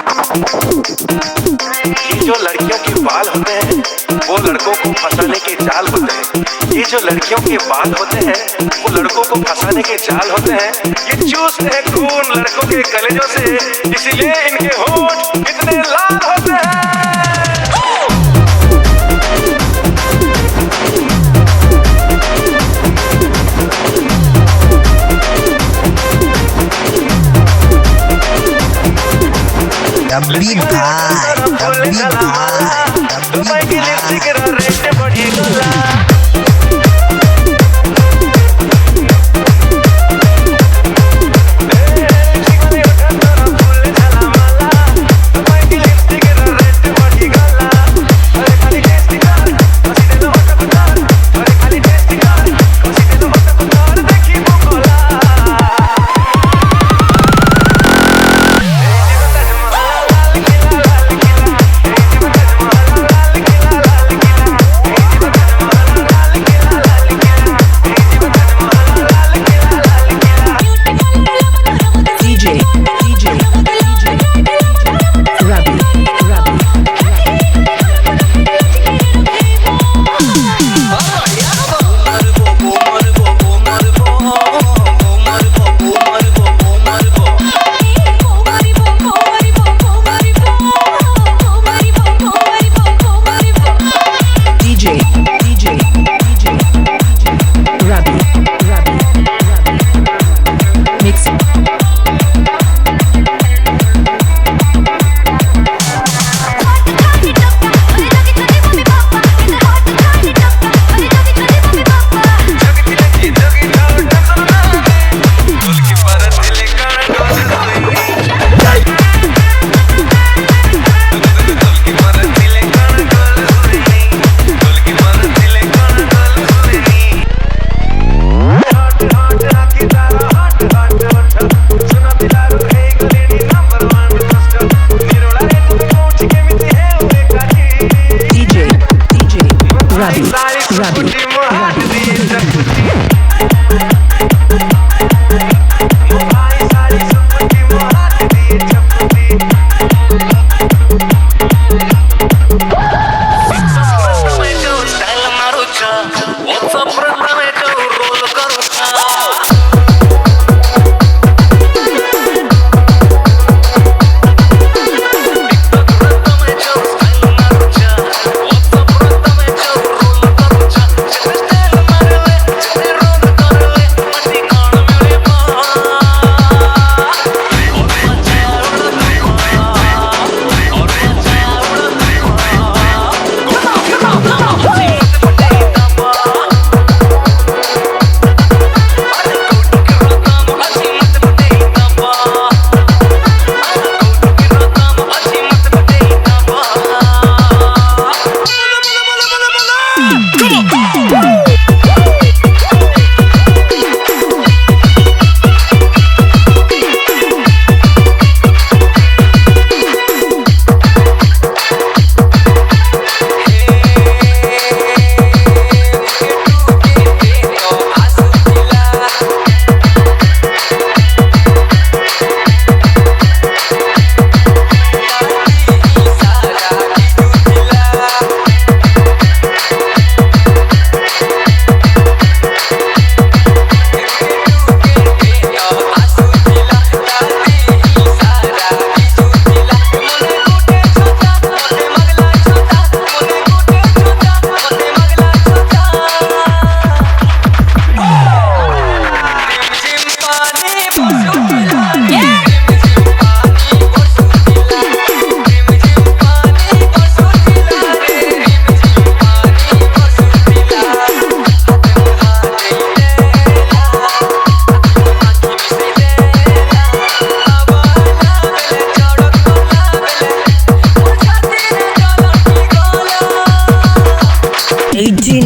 ये जो लड़कियों के बाल होते हैं वो लड़कों को फंसाने के जाल होते हैं। ये जो लड़कियों के बाल होते हैं वो लड़कों को फंसाने के जाल होते हैं। ये चूसते हैं खून लड़कों के कलेजों से, इसीलिए इनके होंठ इतने लाल होते हैं। रब्बी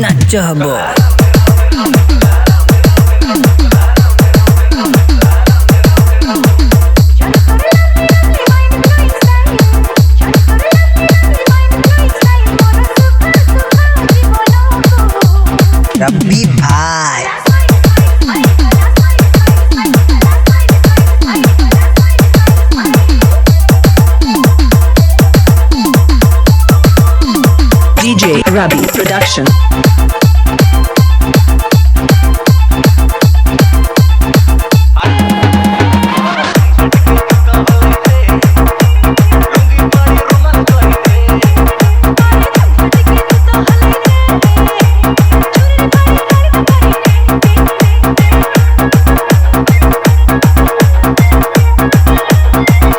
नाच हब रब्बी भाई Rabi Production.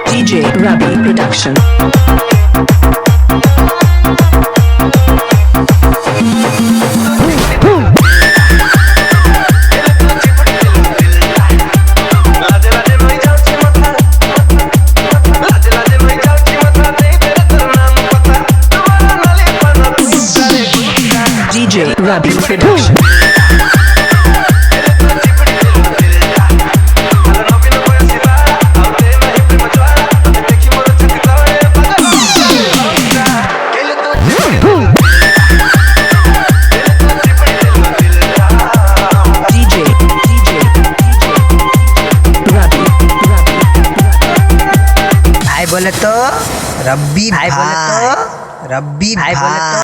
DJ Rabi Production. DJ Rabi Production. भाई बोले तो रब्बी भाई, रब्बी भाई बोले तो